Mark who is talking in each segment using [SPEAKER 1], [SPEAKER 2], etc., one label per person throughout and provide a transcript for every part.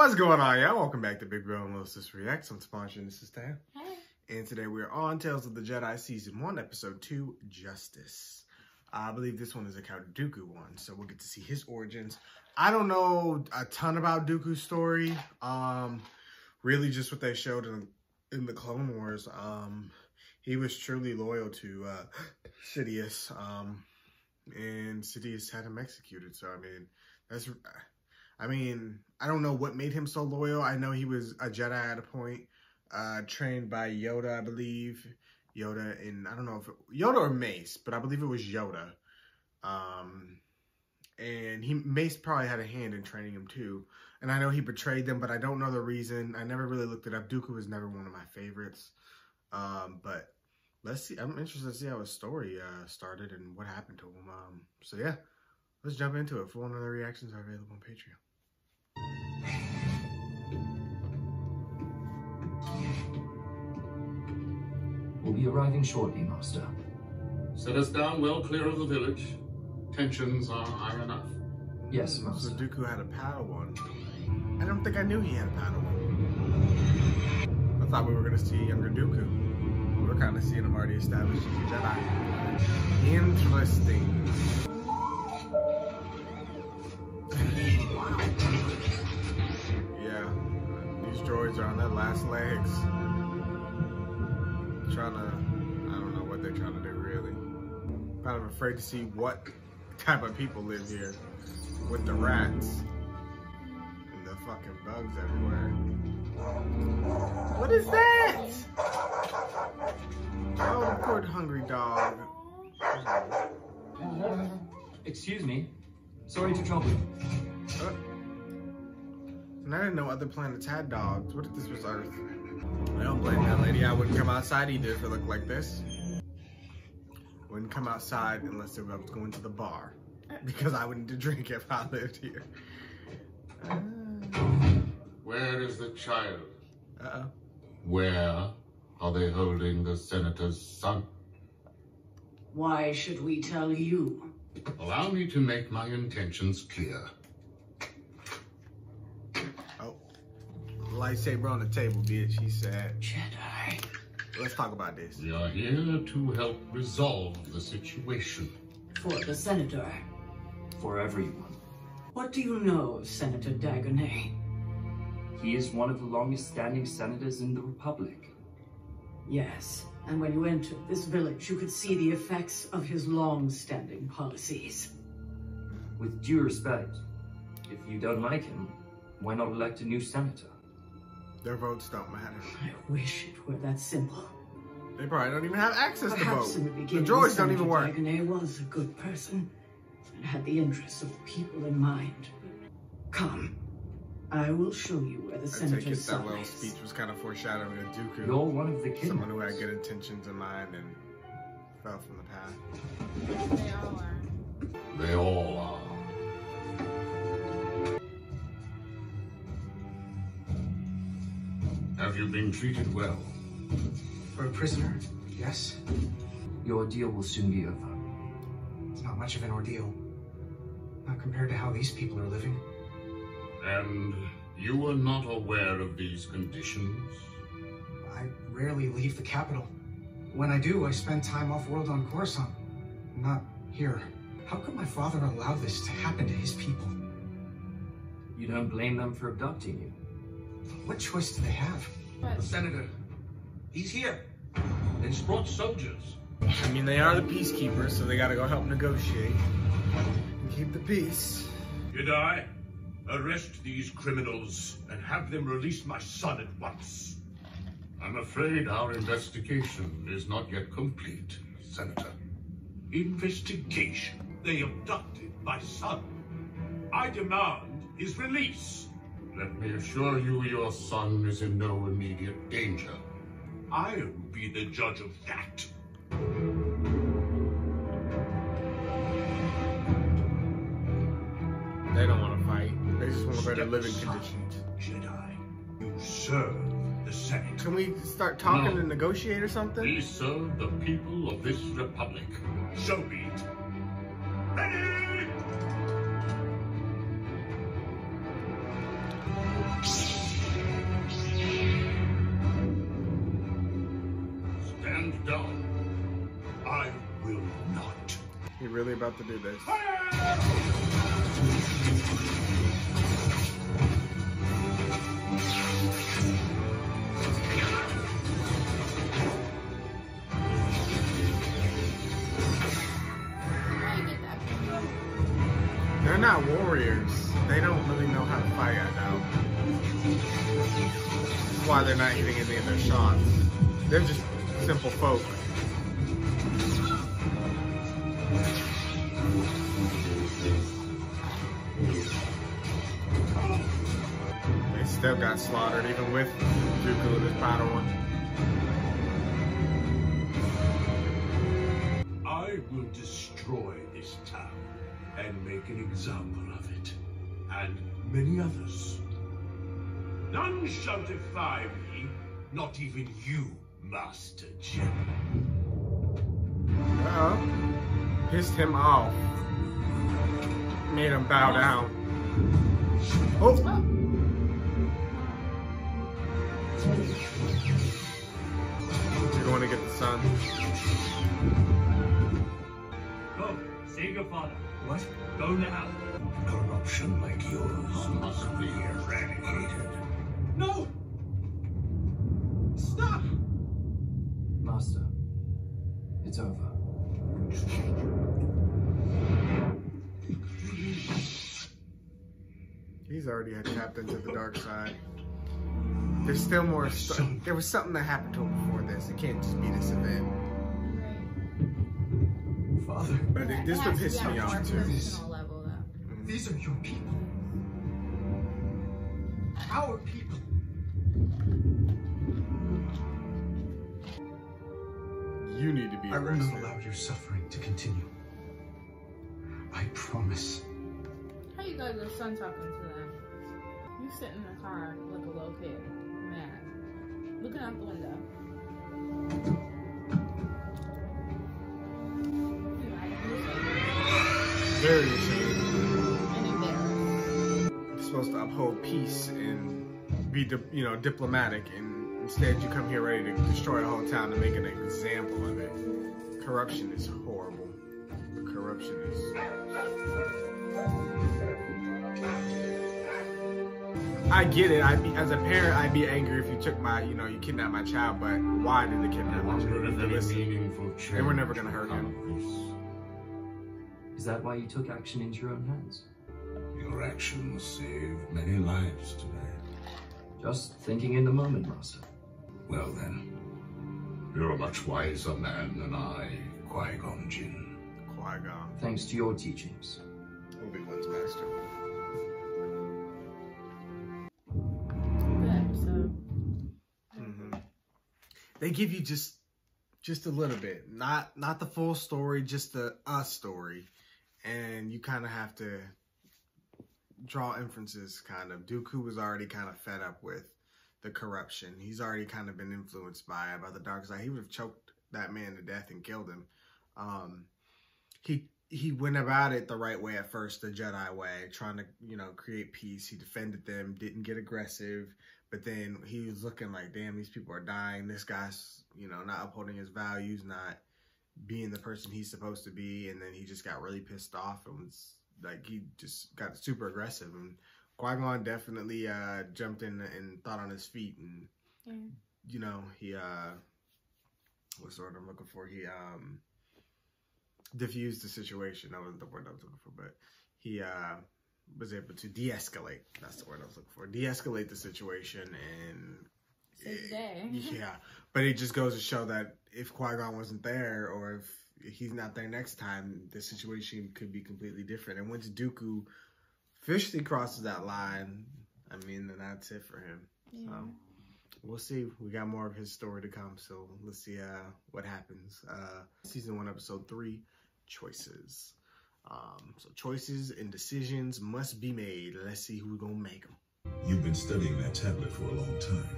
[SPEAKER 1] What's going on, y'all? Welcome back to Big Bro and Little Sis Reacts. I'm sponsoring this is Tam.
[SPEAKER 2] Hey.
[SPEAKER 1] And today we're on Tales of the Jedi Season 1, Episode 2, Justice. I believe this one is a Count Dooku one, so we'll get to see his origins. I don't know a ton about Dooku's story. Really just what they showed in the Clone Wars. He was truly loyal to Sidious, and Sidious had him executed. So, I don't know what made him so loyal. I know he was a Jedi at a point, trained by Yoda, I believe. Yoda, and I don't know if Yoda or Mace, but I believe it was Yoda. And Mace probably had a hand in training him too. And I know he betrayed them, but I don't know the reason. I never really looked it up. Dooku was never one of my favorites. But let's see. I'm interested to see how his story started and what happened to him. So yeah, let's jump into it. Full and other reactions are available on Patreon.
[SPEAKER 3] We'll be arriving shortly, Master.
[SPEAKER 4] Set us down well clear of the village. Tensions are high enough.
[SPEAKER 3] Yes, Master.
[SPEAKER 1] So Dooku had a Padawan. I don't think I knew he had a Padawan. I thought we were going to see younger Dooku. We're kind of seeing him already established as a Jedi. Interesting. Yeah, these droids are on their last legs. I don't know what they're trying to do, really. Kind of afraid to see what type of people live here with the rats and the fucking bugs everywhere. What is that? Oh, the poor hungry dog.
[SPEAKER 3] Excuse me. Sorry to trouble you.
[SPEAKER 1] And I didn't know other planets had dogs. What if this was Earth? I don't blame that lady. I wouldn't come outside either if it looked like this. Wouldn't come outside unless I was going to the bar. Because I wouldn't drink if I lived here.
[SPEAKER 4] Where is the child?
[SPEAKER 1] Uh-oh.
[SPEAKER 4] Where are they holding the senator's son?
[SPEAKER 5] Why should we tell you?
[SPEAKER 4] Allow me to make my intentions clear.
[SPEAKER 1] Oh. Lightsaber on the table, bitch. He said.
[SPEAKER 5] Jedi.
[SPEAKER 1] Let's talk about this.
[SPEAKER 4] We are here to help resolve the situation.
[SPEAKER 5] For the Senator.
[SPEAKER 3] For everyone.
[SPEAKER 5] What do you know of Senator Dagonet?
[SPEAKER 3] He is one of the longest-standing senators in the Republic.
[SPEAKER 5] Yes, and when you entered this village, you could see the effects of his long-standing policies.
[SPEAKER 3] With due respect, if you don't like him, why not elect a new senator?
[SPEAKER 1] Their votes don't matter.
[SPEAKER 5] I wish it were that simple.
[SPEAKER 1] They probably don't even have access to
[SPEAKER 5] Perhaps
[SPEAKER 1] vote.
[SPEAKER 5] in the beginning,
[SPEAKER 1] The droids don't
[SPEAKER 5] Senator
[SPEAKER 1] even work.
[SPEAKER 5] Dagonet was a good person and had the interests of the people in mind. Come, I will show you where the
[SPEAKER 1] I take
[SPEAKER 5] Senator's
[SPEAKER 1] it that
[SPEAKER 5] son
[SPEAKER 1] little
[SPEAKER 5] is.
[SPEAKER 1] speech was kind of foreshadowing a Dooku.
[SPEAKER 3] You're one of the kids.
[SPEAKER 1] Someone who had good intentions in mind and fell from the path.
[SPEAKER 2] They all are.
[SPEAKER 4] They all are. Have you been treated well?
[SPEAKER 6] For a prisoner, yes.
[SPEAKER 3] Your ordeal will soon be over.
[SPEAKER 6] It's not much of an ordeal. Not compared to how these people are living.
[SPEAKER 4] And you were not aware of these conditions?
[SPEAKER 6] I rarely leave the capital. When I do, I spend time off-world on Coruscant. Not here. How could my father allow this to happen to his people?
[SPEAKER 3] You don't blame them for abducting you.
[SPEAKER 6] What choice do they have?
[SPEAKER 4] The senator, he's here. He's brought soldiers.
[SPEAKER 1] I mean, they are the peacekeepers, so they gotta go help negotiate and keep the peace.
[SPEAKER 7] Jedi, arrest these criminals and have them release my son at once.
[SPEAKER 4] I'm afraid our investigation is not yet complete, Senator.
[SPEAKER 7] Investigation? They abducted my son. I demand his release.
[SPEAKER 4] Let me assure you your son is in no immediate danger.
[SPEAKER 7] I'll be the judge of that.
[SPEAKER 1] They don't want to fight. They just want better living conditions.
[SPEAKER 7] Jedi, you serve the Senate.
[SPEAKER 1] Can we start talking
[SPEAKER 4] No.
[SPEAKER 1] and negotiate or something?
[SPEAKER 4] We serve the people of this republic.
[SPEAKER 7] So be it. Ready!
[SPEAKER 4] stand down. I will not.
[SPEAKER 1] He really about to do this? They're not warriors. They don't really know how to fight, I know. That's why they're not hitting any of their shots. They're just simple folk. They still got slaughtered, even with Dooku and his Padawan.
[SPEAKER 7] I will destroy this town and make an example of it, and many others. None shall defy me, not even you, Master Jedi.
[SPEAKER 1] Pissed him off. Made him bow down. Oh! You're going to get the sun.
[SPEAKER 3] Go, save your father.
[SPEAKER 4] What?
[SPEAKER 3] Go now.
[SPEAKER 4] Corruption like yours must be eradicated.
[SPEAKER 6] No! Stop!
[SPEAKER 3] Master, it's over.
[SPEAKER 1] He's already had tapped into the dark side. There's still more. There was something that happened to him before this. It can't just be this event.
[SPEAKER 6] Father,
[SPEAKER 1] But this would piss me off too.
[SPEAKER 2] Level, though.
[SPEAKER 6] these are your people. Our people.
[SPEAKER 1] You need to be
[SPEAKER 6] I will
[SPEAKER 1] arrested.
[SPEAKER 6] not allow your suffering to continue. I promise.
[SPEAKER 2] How you guys are son talking to them? You sit in the car like a little kid, mad, looking out the window.
[SPEAKER 1] Very ashamed.
[SPEAKER 2] And embarrassed.
[SPEAKER 1] You're supposed to uphold peace and be, diplomatic, and instead you come here ready to destroy the whole town and make an example of it. Corruption is horrible. The corruption is. I get it. As a parent, I'd be angry if you took you kidnapped my child. But why did they kidnap my child? They were never gonna hurt him.
[SPEAKER 3] Is that why you took action into your own hands?
[SPEAKER 4] Your action will save many lives today.
[SPEAKER 3] Just thinking in the moment, Master.
[SPEAKER 4] Well then, you're a much wiser man than I, Qui-Gon Jinn.
[SPEAKER 1] Qui-Gon.
[SPEAKER 3] Thanks to your teachings.
[SPEAKER 1] Obi-Wan's master.
[SPEAKER 2] Good episode.
[SPEAKER 1] They give you just a little bit, not the full story, just a story, and you kind of have to draw inferences. Kind of, Dooku was already kind of fed up with the corruption. He's already kind of been influenced by the dark side. He would have choked that man to death and killed him. He went about it the right way at first, the Jedi way, trying to create peace. He defended them, didn't get aggressive. But then he was looking like, damn, these people are dying. This guy's, not upholding his values, not being the person he's supposed to be. And then he just got really pissed off and was like, he just got super aggressive. And Qui-Gon definitely jumped in and thought on his feet. And, he, what's the word I'm looking for? He diffused the situation. That wasn't the word I was looking for, but he was able to de-escalate. That's the word I was looking for. De-escalate the situation, and yeah. But it just goes to show that if Qui-Gon wasn't there, or if he's not there next time, the situation could be completely different. And once Dooku officially crosses that line, then that's it for him. Yeah. So we'll see. We got more of his story to come, so let's see what happens. Season 1, Episode 3, Choices. So choices and decisions must be made. Let's see who's gonna make them.
[SPEAKER 8] You've been studying that tablet for a long time.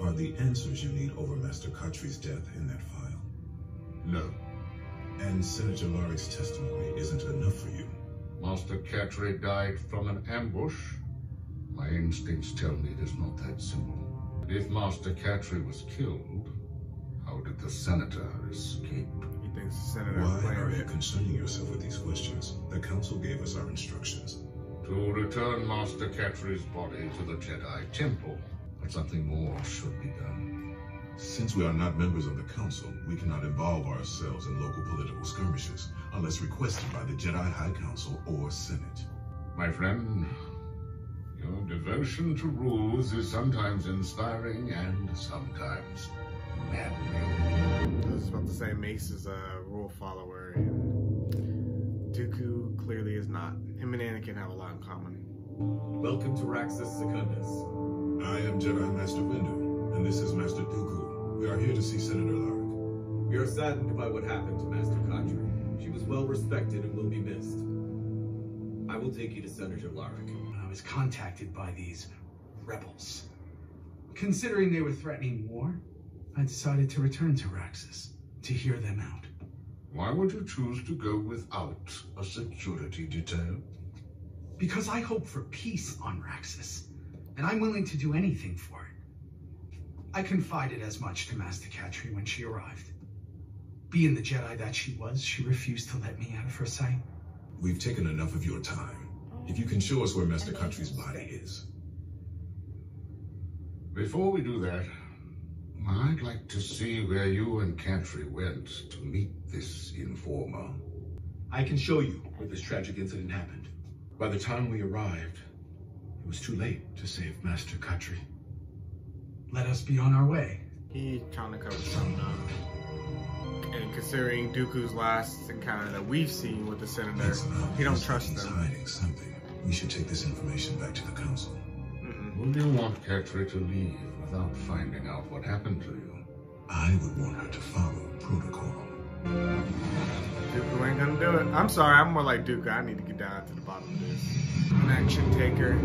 [SPEAKER 8] Are the answers you need over Master Katri's death in that file?
[SPEAKER 4] No.
[SPEAKER 8] And Senator Larrick's testimony isn't enough for you?
[SPEAKER 4] Master Katri died from an ambush. My instincts tell me it is not that simple. If Master Katri was killed, how did the Senator escape?
[SPEAKER 1] He thinks the Senator
[SPEAKER 8] Why
[SPEAKER 1] planned
[SPEAKER 8] are you
[SPEAKER 1] it.
[SPEAKER 8] concerning yourself with these questions? The Council gave us our instructions.
[SPEAKER 4] To return Master Catri's body to the Jedi Temple. But something more should be done.
[SPEAKER 8] Since we are not members of the Council, we cannot involve ourselves in local political skirmishes unless requested by the Jedi High Council or Senate.
[SPEAKER 4] My friend, your devotion to rules is sometimes inspiring and sometimes maddening.
[SPEAKER 1] I was about to say Mace is a rule follower, and Dooku clearly is not. Him and Anakin have a lot in common.
[SPEAKER 9] Welcome to Raxus Secundus.
[SPEAKER 8] I am Jedi Master Windu, and this is Master Dooku. We are here to see Senator Larrick.
[SPEAKER 9] We are saddened by what happened to Master Katri. She was well respected and will be missed. I will take you to Senator Larrick.
[SPEAKER 6] I was contacted by these rebels. Considering they were threatening war, I decided to return to Raxus to hear them out.
[SPEAKER 4] Why would you choose to go without a security detail?
[SPEAKER 6] Because I hope for peace on Raxus, and I'm willing to do anything for it. I confided as much to Master Katri when she arrived. Being the Jedi that she was, she refused to let me out of her sight.
[SPEAKER 8] We've taken enough of your time. If you can show us where Master Catri's body is.
[SPEAKER 4] Before we do that, I'd like to see where you and Catri went to meet this informer.
[SPEAKER 9] I can show you where this tragic incident happened. By the time we arrived, it was too late to save Master Katri.
[SPEAKER 6] Let us be on our way.
[SPEAKER 1] He trying to cover something up. And considering Dooku's last encounter that we've seen with the Senator, he don't trust
[SPEAKER 8] He's
[SPEAKER 1] them.
[SPEAKER 8] hiding something. We should take this information back to the Council.
[SPEAKER 4] Would you want Catri to leave without finding out what happened to you?
[SPEAKER 8] I would want her to follow protocol.
[SPEAKER 1] Dooku ain't gonna do it. I'm sorry, I'm more like Dooku. I need to get down to the bottom of this. An action taker.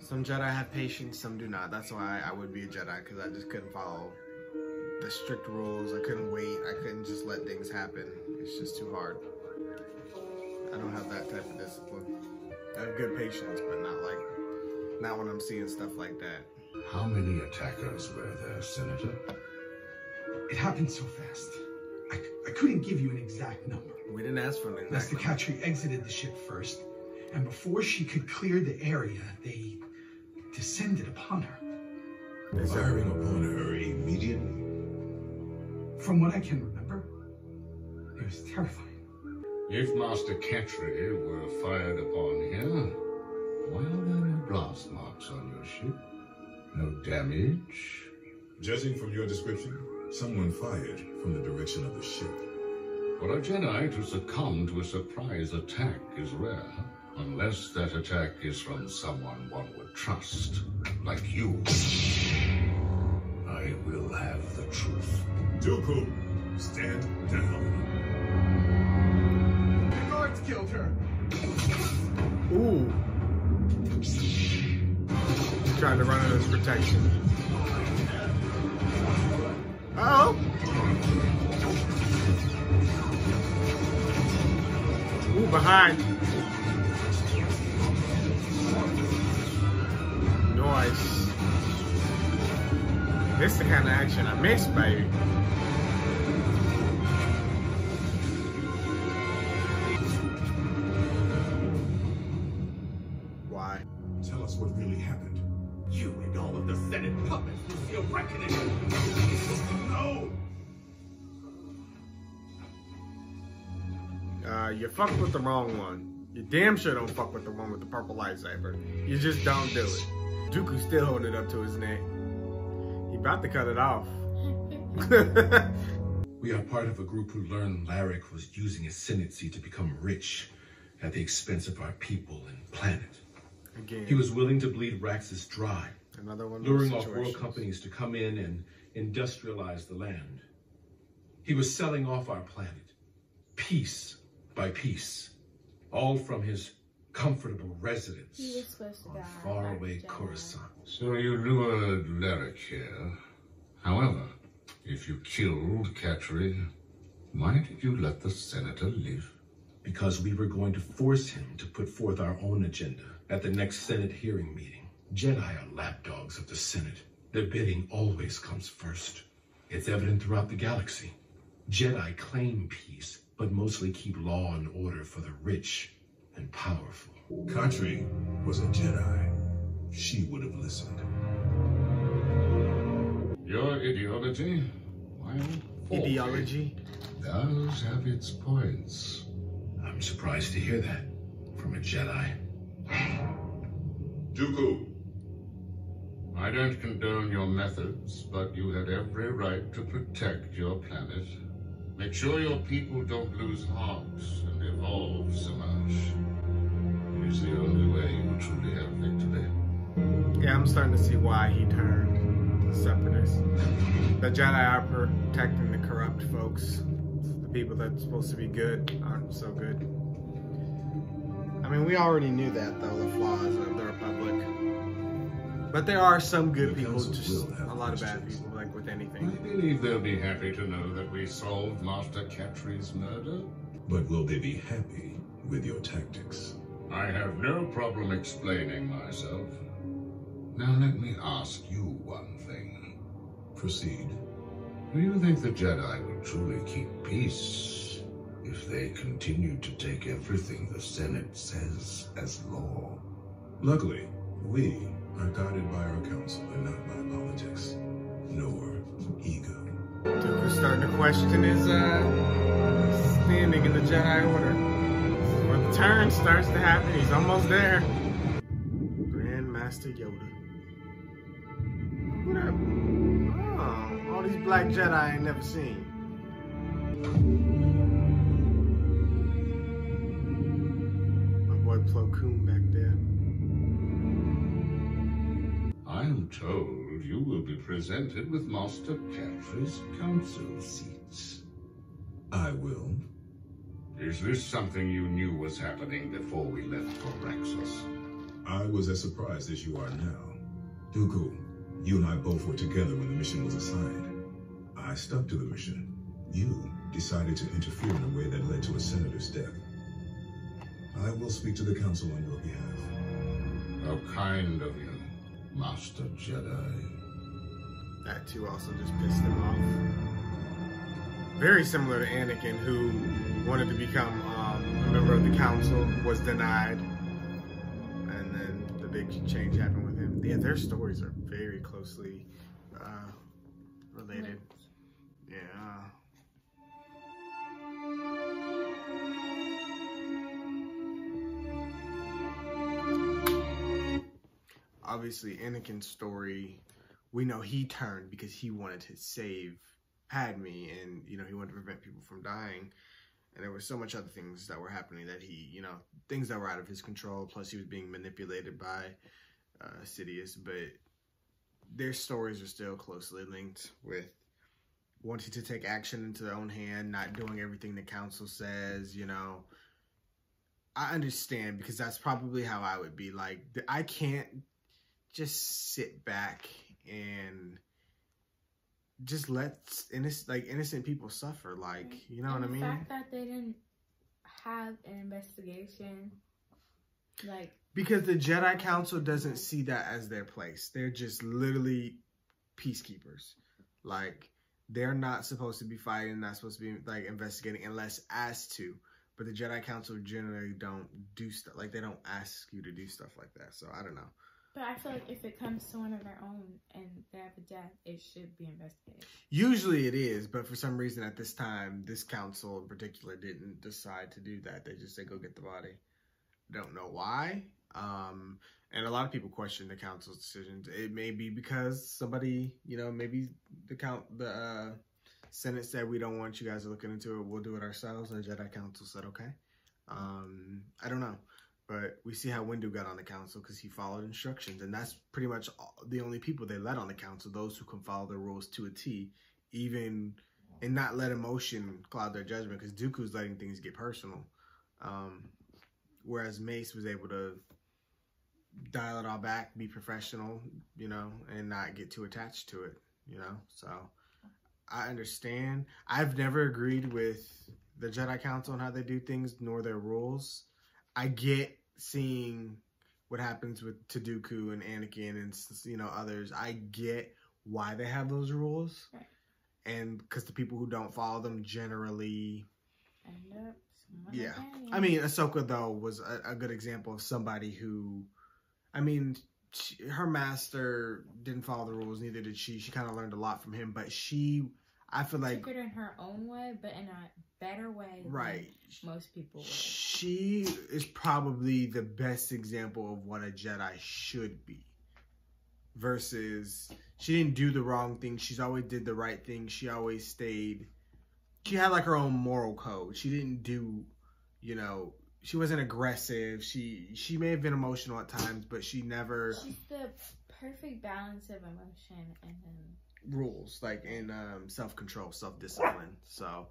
[SPEAKER 1] Some Jedi have patience, some do not. That's why I would be a Jedi, because I just couldn't follow the strict rules. I couldn't wait. I couldn't just let things happen. It's just too hard. I don't have that type of discipline. I have good patience, but not when I'm seeing stuff like that.
[SPEAKER 4] How many attackers were there, Senator?
[SPEAKER 6] It happened so fast. I couldn't give you an exact number.
[SPEAKER 1] We didn't ask for an exact
[SPEAKER 6] Master
[SPEAKER 1] number.
[SPEAKER 6] Katri exited the ship first, and before she could clear the area, they descended upon her.
[SPEAKER 8] Firing upon her immediately?
[SPEAKER 6] From what I can remember, it was terrifying.
[SPEAKER 4] If Master Catri were fired upon here, why are there no blast marks on your ship? No damage?
[SPEAKER 8] Judging from your description, someone fired from the direction of the ship.
[SPEAKER 4] For a Jedi to succumb to a surprise attack is rare, unless that attack is from someone one would trust, like you. I will have the truth.
[SPEAKER 8] Dooku, stand down.
[SPEAKER 6] The guards killed her.
[SPEAKER 1] Ooh. He's trying to run in his protection. Uh-oh. Ooh, behind. Nice. This is the kind of action I miss, baby. Why?
[SPEAKER 8] Tell us what really happened.
[SPEAKER 9] You and all of the Senate puppets will see a reckoning. No!
[SPEAKER 1] You fucked with the wrong one. You damn sure don't fuck with the one with the purple lightsaber. You just don't do it. Dooku's still holding it up to his neck. He about to cut it off.
[SPEAKER 9] We are part of a group who learned Larrick was using his Senate seat to become rich at the expense of our people and planet.
[SPEAKER 1] Again.
[SPEAKER 9] He was willing to bleed Raxus dry,
[SPEAKER 1] Another one of those
[SPEAKER 9] luring off world
[SPEAKER 1] situations.
[SPEAKER 9] companies to come in and industrialize the land. He was selling off our planet, piece by piece, all from his comfortable residence
[SPEAKER 2] He was supposed to
[SPEAKER 9] on
[SPEAKER 2] die.
[SPEAKER 9] faraway
[SPEAKER 2] Jedi.
[SPEAKER 9] Coruscant.
[SPEAKER 4] So you lured Larrick here. However, if you killed Catri, why did you let the Senator live?
[SPEAKER 9] Because we were going to force him to put forth our own agenda at the next Senate hearing meeting. Jedi are lapdogs of the Senate. Their bidding always comes first. It's evident throughout the galaxy. Jedi claim peace, but mostly keep law and order for the rich and powerful.
[SPEAKER 8] Katri was a Jedi. She would have listened.
[SPEAKER 4] Your ideology, while faulty,
[SPEAKER 1] Ideology?
[SPEAKER 4] does have its points.
[SPEAKER 9] I'm surprised to hear that from a Jedi.
[SPEAKER 8] Dooku,
[SPEAKER 4] I don't condone your methods, but you had every right to protect your planet. Make sure your people don't lose heart and evolve so much. It is the only way you will truly have victory.
[SPEAKER 1] Yeah, I'm starting to see why he turned separatist. The Jedi are protecting the corrupt folks. The people that's supposed to be good aren't so good. I mean, we already knew that, though, the flaws of the Republic. But there are some good people, just a lot of bad people, like with
[SPEAKER 4] I
[SPEAKER 1] anything.
[SPEAKER 4] believe they'll be happy to know that we solved Master Catri's murder.
[SPEAKER 8] but will they be happy with your tactics?
[SPEAKER 4] I have no problem explaining myself. Now let me ask you one thing.
[SPEAKER 8] Proceed.
[SPEAKER 4] Do you think the Jedi will truly keep peace if they continue to take everything the Senate says as law?
[SPEAKER 8] Luckily, we are guided by our council and not by politics, nor ego.
[SPEAKER 1] Dooku's starting to question his standing in the Jedi Order. When the turn starts to happen, he's almost there. Grandmaster Yoda. Who that? Oh, all these black Jedi I ain't never seen. My boy Plo Koon back there.
[SPEAKER 4] I am told you will be presented with Master Catri's council seats.
[SPEAKER 8] I will.
[SPEAKER 4] Is this something you knew was happening before we left for Raxus?
[SPEAKER 8] I was as surprised as you are now. Dooku, you and I both were together when the mission was assigned. I stuck to the mission. You decided to interfere in a way that led to a senator's death. I will speak to the council on your behalf.
[SPEAKER 4] How kind of you, Master Jedi.
[SPEAKER 1] That too also just pissed him off. Very similar to Anakin, who wanted to become a member of the council, was denied. And then the big change happened with him. Yeah, their stories are very closely related. Yeah. Obviously, Anakin's story, we know he turned because he wanted to save Padme, and he wanted to prevent people from dying. And there were so much other things that were happening that he, things that were out of his control. Plus, he was being manipulated by Sidious. But their stories are still closely linked with wanting to take action into their own hand, not doing everything the council says. I understand, because that's probably how I would be. Like, I can't just sit back and just let innocent people suffer. Like, you know what I mean?
[SPEAKER 2] The fact that they didn't have an investigation,
[SPEAKER 1] because the Jedi Council doesn't see that as their place. They're just literally peacekeepers. Like, they're not supposed to be fighting, not supposed to be investigating unless asked to. But the Jedi Council generally don't do stuff. Like, they don't ask you to do stuff like that. So I don't know.
[SPEAKER 2] But I feel like if it comes to one of their own and they have a death, it should be investigated.
[SPEAKER 1] Usually it is, but for some reason at this time, this council in particular didn't decide to do that. They just said, go get the body. Don't know why. And a lot of people question the council's decisions. It may be because somebody, maybe the Senate said, we don't want you guys looking into it. We'll do it ourselves. And the Jedi Council said, okay. I don't know. But we see how Windu got on the council because he followed instructions. And that's pretty much the only people they let on the council, those who can follow their rules to a T, and not let emotion cloud their judgment, because Dooku's letting things get personal. Whereas Mace was able to dial it all back, be professional, and not get too attached to it, So I understand. I've never agreed with the Jedi Council on how they do things, nor their rules. I get seeing what happens to Dooku and Anakin and, others. I get why they have those rules.
[SPEAKER 2] Right.
[SPEAKER 1] and because the people who don't follow them generally
[SPEAKER 2] end up
[SPEAKER 1] yeah. I mean, Ahsoka though was a good example of somebody who, I mean, her master didn't follow the rules, neither did she. She kind of learned a lot from him, but I feel like
[SPEAKER 2] took it in her own way, but in a better way
[SPEAKER 1] right
[SPEAKER 2] than most people would.
[SPEAKER 1] She is probably the best example of what a Jedi should be. Versus, she didn't do the wrong thing. She's always did the right thing. She always stayed. She had like her own moral code. She didn't do, you know, she wasn't aggressive. She may have been emotional at times, but she never.
[SPEAKER 2] She's the perfect balance of emotion and
[SPEAKER 1] rules, like in self-control, self-discipline. So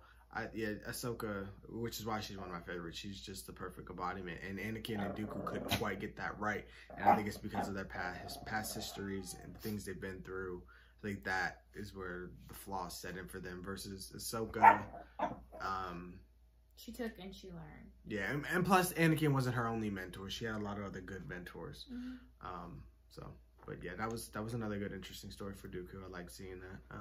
[SPEAKER 1] Ahsoka, which is why she's one of my favorites. She's just the perfect embodiment. And Anakin and Dooku couldn't quite get that right, and I think it's because of their past histories and the things they've been through. I think that is where the flaws set in for them. Versus Ahsoka,
[SPEAKER 2] she took and she learned.
[SPEAKER 1] Yeah, and plus Anakin wasn't her only mentor. She had a lot of other good mentors. But yeah, that was another good, interesting story for Dooku. I like seeing that.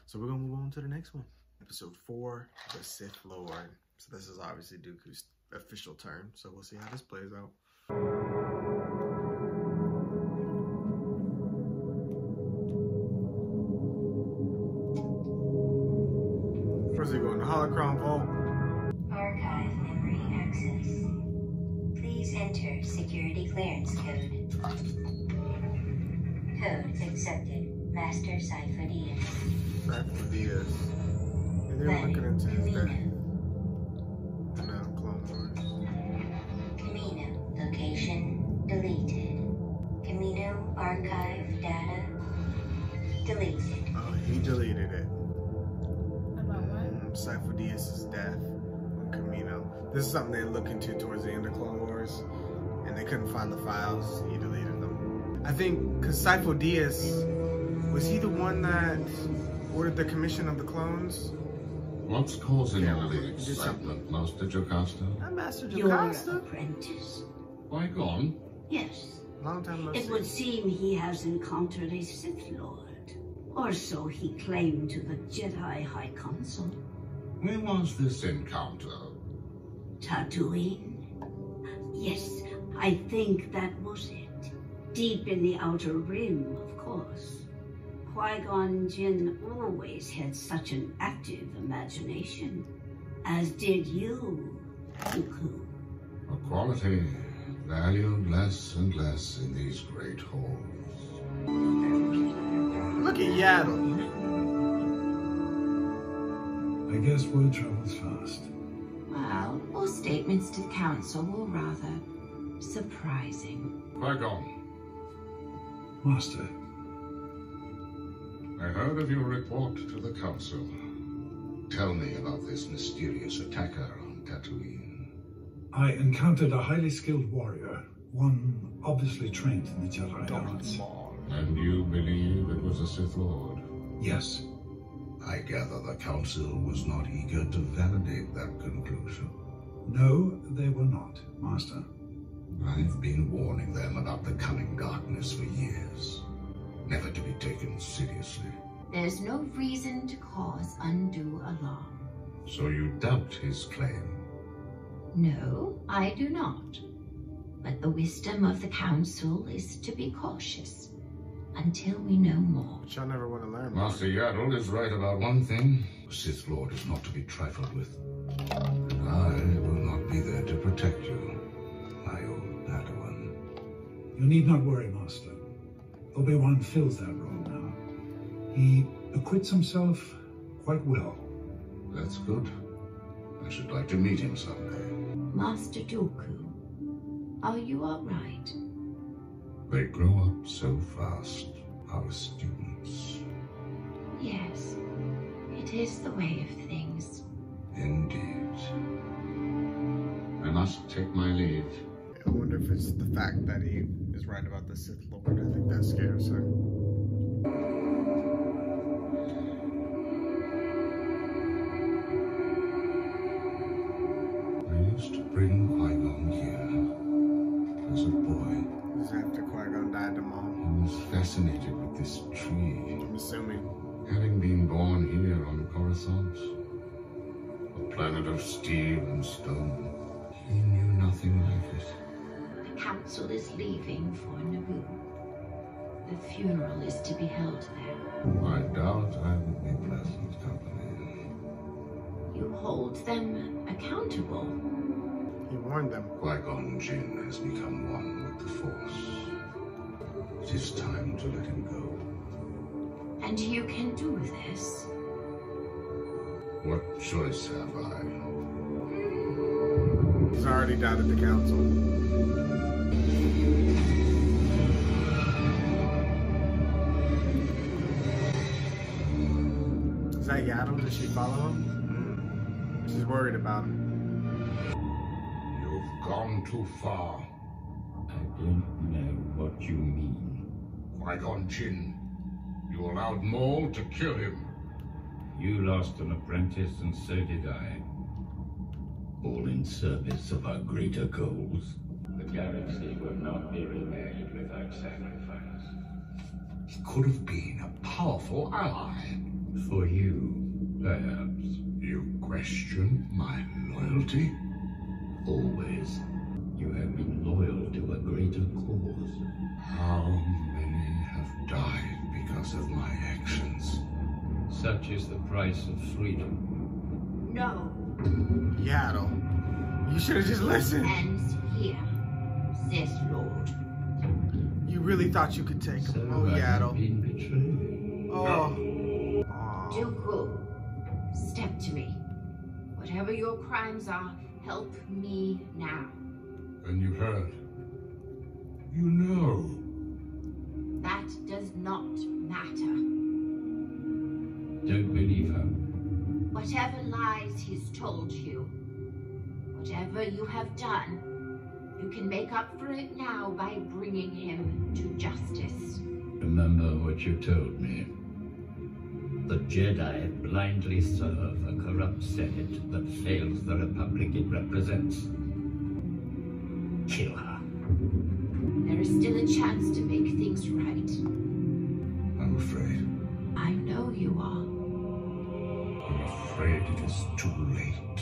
[SPEAKER 1] So we're gonna move on to the next one. Episode 4, the Sith Lord. So this is obviously Dooku's official term. So we'll see how this plays out. First, they go in the holocron vault.
[SPEAKER 10] Archive memory access. Please enter security clearance code. Code accepted. Master Sifo-Dyas.
[SPEAKER 1] Sifo-Dyas. And they're looking into his death. No, Clone Wars.
[SPEAKER 10] Camino. Location deleted. Camino archive data deleted.
[SPEAKER 1] Oh, he deleted it.
[SPEAKER 2] About what?
[SPEAKER 1] Sifo-Dyas' death on Camino. This is something they look into towards the end of Clone Wars, and they couldn't find the files. He deleted them. I think because Sifo-Dyas, was he the one that ordered the commission of the clones?
[SPEAKER 4] What's causing all the excitement, Master Jocasta?
[SPEAKER 1] I'm Master
[SPEAKER 5] Your
[SPEAKER 1] Jocasta.
[SPEAKER 5] apprentice?
[SPEAKER 4] Qui-Gon?
[SPEAKER 5] Yes.
[SPEAKER 1] Long time no
[SPEAKER 5] It
[SPEAKER 1] see.
[SPEAKER 5] would seem he has encountered a Sith Lord. Or so he claimed to the Jedi High Council.
[SPEAKER 4] Where was this encounter?
[SPEAKER 5] Tatooine? Yes, I think that was it. Deep in the Outer Rim, of course. Qui-Gon Jinn always had such an active imagination. As did you, Dooku.
[SPEAKER 4] A quality valued less and less in these great halls.
[SPEAKER 1] Look at Yaddle.
[SPEAKER 6] I guess word travels fast.
[SPEAKER 11] Well, all statements to the council were rather surprising.
[SPEAKER 4] Qui-Gon,
[SPEAKER 6] Master,
[SPEAKER 4] I heard of your report to the council. Tell me about this mysterious attacker on Tatooine.
[SPEAKER 6] I encountered a highly skilled warrior, one obviously trained in the Jedi arts.
[SPEAKER 4] And you believe it was a Sith Lord?
[SPEAKER 6] Yes.
[SPEAKER 7] I gather the council was not eager to validate that conclusion.
[SPEAKER 6] No, they were not, Master.
[SPEAKER 7] I've been warning them about the coming darkness for years. Never to be taken seriously.
[SPEAKER 11] There's no reason to cause undue alarm.
[SPEAKER 7] So you doubt his claim?
[SPEAKER 11] No, I do not. But the wisdom of the council is to be cautious until we know more.
[SPEAKER 1] But y'all never want to learn.
[SPEAKER 4] Master Yaddle is right about one thing.
[SPEAKER 7] The Sith Lord is not to be trifled with. And I will not be there to protect you, my old Padawan.
[SPEAKER 6] You need not worry, Master. Obi-Wan fills that role now. He acquits himself quite well.
[SPEAKER 4] That's good. I should like to meet him someday.
[SPEAKER 11] Master Dooku, are you all right?
[SPEAKER 7] They grow up so fast, our students.
[SPEAKER 11] Yes, it is the way of things.
[SPEAKER 7] Indeed.
[SPEAKER 4] I must take my leave.
[SPEAKER 1] I wonder if it's the fact that he is right about the Sith Lord. I think that scares her.
[SPEAKER 7] I used to bring Qui-Gon here as a boy.
[SPEAKER 1] This is after Qui-Gon died to Mom.
[SPEAKER 7] I was fascinated with this tree.
[SPEAKER 1] I'm assuming.
[SPEAKER 4] Having been born here on planet of steel and stone. He knew nothing like it.
[SPEAKER 11] The council is leaving for Naboo. The funeral is to be held there.
[SPEAKER 4] I doubt I would be pleasant company.
[SPEAKER 11] You hold them accountable.
[SPEAKER 1] He warned them.
[SPEAKER 4] Qui-Gon Jinn has become one with the Force. It is time to let him go.
[SPEAKER 11] And you can do this?
[SPEAKER 4] What choice have I?
[SPEAKER 1] He's already died at the council. Is that Yaddle? Does she follow him? She's worried about him.
[SPEAKER 4] You've gone too far.
[SPEAKER 12] I don't know what you mean.
[SPEAKER 4] Qui-Gon Jinn, you allowed Maul to kill him.
[SPEAKER 12] You lost an apprentice, and so did I. All in service of our greater goals. The galaxy will not be remade without sacrifice.
[SPEAKER 4] He could have been a powerful ally.
[SPEAKER 12] For you, perhaps.
[SPEAKER 4] You question my loyalty?
[SPEAKER 12] Always. You have been loyal to a greater cause.
[SPEAKER 4] How many have died because of my actions?
[SPEAKER 12] Such is the price of freedom.
[SPEAKER 11] No.
[SPEAKER 1] Yaddle, you should have just listened.
[SPEAKER 11] Ends here, says Lord.
[SPEAKER 1] You really thought you could take him.
[SPEAKER 12] So
[SPEAKER 1] Oh,
[SPEAKER 12] I have
[SPEAKER 1] Yaddle.
[SPEAKER 12] been betrayed.
[SPEAKER 1] Oh.
[SPEAKER 11] Dooku, step to me. Whatever your crimes are, help me now.
[SPEAKER 4] And you heard. You know.
[SPEAKER 11] That does not matter.
[SPEAKER 12] Don't believe her.
[SPEAKER 11] Whatever lies he's told you, whatever you have done, you can make up for it now by bringing him to justice.
[SPEAKER 12] Remember what you told me. The Jedi blindly serve a corrupt Senate that fails the Republic it represents. Kill her.
[SPEAKER 11] There is still a chance to make things right.
[SPEAKER 4] I'm afraid.
[SPEAKER 11] I know you are.
[SPEAKER 4] I'm afraid it is too late.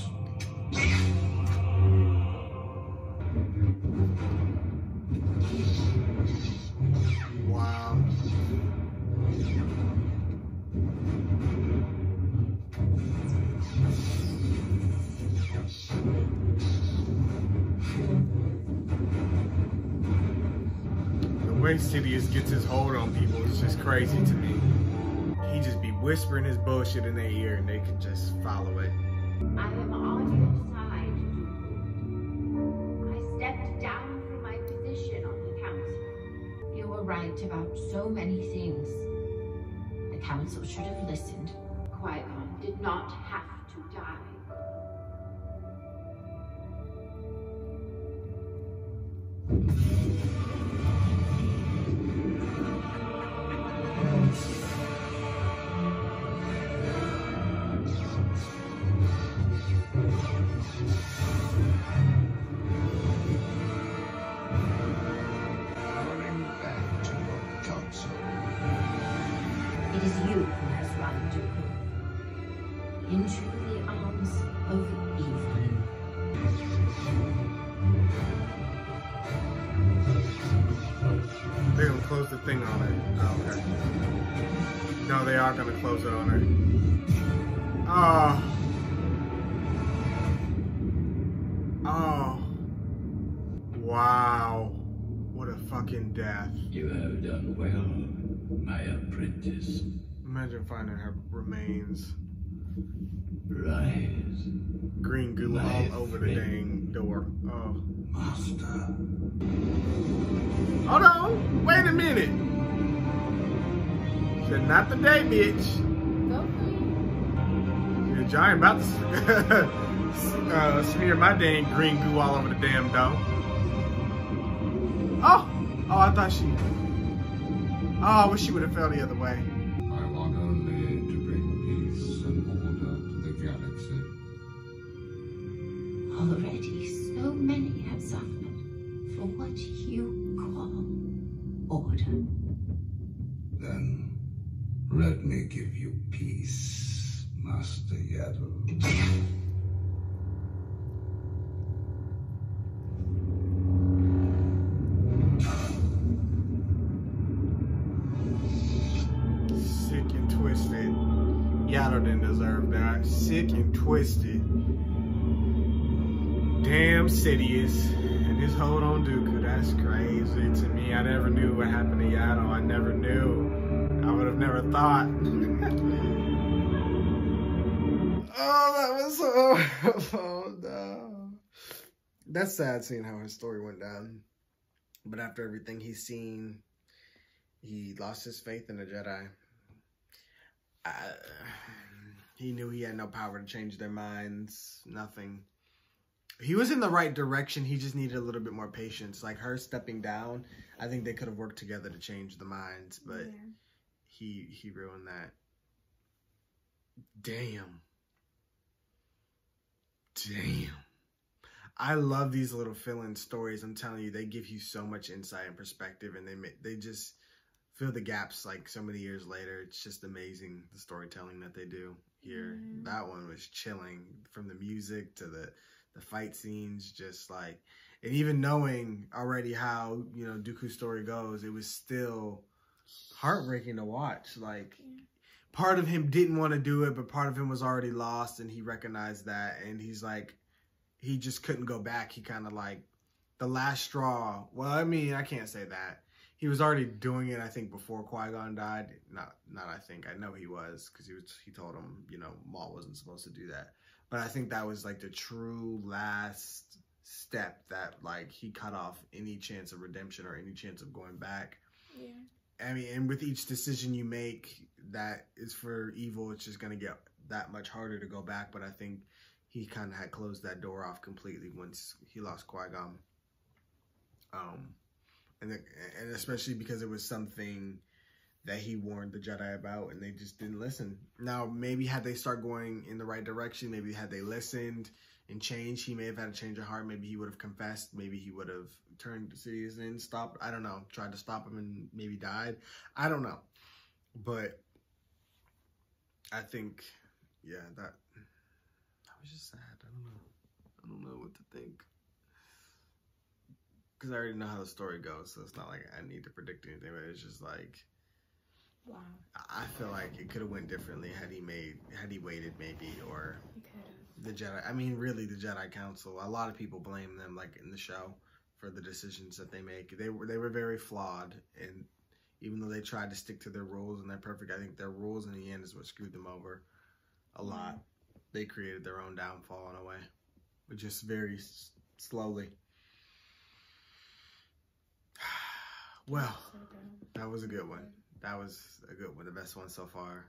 [SPEAKER 1] Wow. The way Sidious gets his hold on people is just crazy to me. He just be whispering his bullshit in their ear and they can just follow it.
[SPEAKER 11] I am on your side, Dooku. I stepped down from my position on the council. You were right about so many things. The council should have listened. Qui-Gon did not have to die.
[SPEAKER 4] Running back to your council.
[SPEAKER 11] It is you who has run Dooku into the arms of evil.
[SPEAKER 1] They're gonna close the thing on her. Oh, okay. No, they are gonna close it on her. Oh. Oh. Wow. What a fucking death.
[SPEAKER 12] You have done well, my apprentice.
[SPEAKER 1] Imagine finding her remains.
[SPEAKER 12] Rise.
[SPEAKER 1] Green goo
[SPEAKER 12] My
[SPEAKER 1] all over the dang door. Oh.
[SPEAKER 4] Master.
[SPEAKER 1] Hold on. Wait a minute. Said not today, bitch.
[SPEAKER 2] Go Queen.
[SPEAKER 1] The giant about to smear my dang green goo all over the damn door. Oh! Oh, I thought she... Oh, I wish she would have fell the other way.
[SPEAKER 4] I want only to bring peace and order to the galaxy.
[SPEAKER 11] Already so many have suffered for what you call order.
[SPEAKER 4] Then, let me give you peace, Master Yaddle.
[SPEAKER 1] sick and twisted. Damn Sidious and his hold on Dooku. That's crazy to me. I never knew what happened to Yaddle. I never knew. I would have never thought. Oh, that was so... Oh, no. That's sad seeing how his story went down. But after everything he's seen, he lost his faith in the Jedi. He knew he had no power to change their minds. Nothing. He was in the right direction. He just needed a little bit more patience. Like her stepping down, I think they could have worked together to change the minds. But he ruined that. Damn. I love these little fill-in stories. I'm telling you, they give you so much insight and perspective, and they just fill the gaps like so many years later. It's just amazing, the storytelling that they do here. That one was chilling, from the music to the fight scenes, just like, and even knowing already how, you know, Dooku's story goes, it was still heartbreaking to watch. Like, part of him didn't want to do it, but part of him was already lost, and he recognized that, and he's like, he just couldn't go back. He kind of like, the last straw. Well, I mean, I can't say that. He was already doing it, I think, before Qui-Gon died. Not I think. I know he was, because he told him, you know, Maul wasn't supposed to do that. But I think that was like the true last step that, like, he cut off any chance of redemption or any chance of going back. Yeah. I mean, and with each decision you make that is for evil, it's just going to get that much harder to go back. But I think he kind of had closed that door off completely once he lost Qui-Gon. And especially because it was something that he warned the Jedi about, and they just didn't listen. Now, maybe had they start going in the right direction, maybe had they listened and changed, he may have had a change of heart. Maybe he would have confessed. Maybe he would have turned Sidious in, stopped. I don't know. Tried to stop him and maybe died. I don't know. But I think, yeah, that was just sad. I don't know what to think. Because I already know how the story goes, so it's not like I need to predict anything, but it's just like, wow. I feel like it could have went differently had he waited maybe, or the Jedi. I mean, really, the Jedi Council. A lot of people blame them, like in the show, for the decisions that they make. They were very flawed, and even though they tried to stick to their rules and they're perfect, I think their rules in the end is what screwed them over a lot. They created their own downfall in a way, but just very slowly. Well, that was a good one. That was a good one. The best one so far.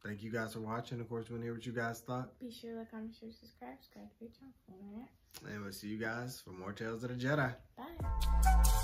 [SPEAKER 1] Thank you guys for watching. Of course, we want to hear what you guys thought.
[SPEAKER 2] Be sure to like, comment, share, subscribe to the channel.
[SPEAKER 1] And we'll see you guys for more Tales of the Jedi.
[SPEAKER 2] Bye.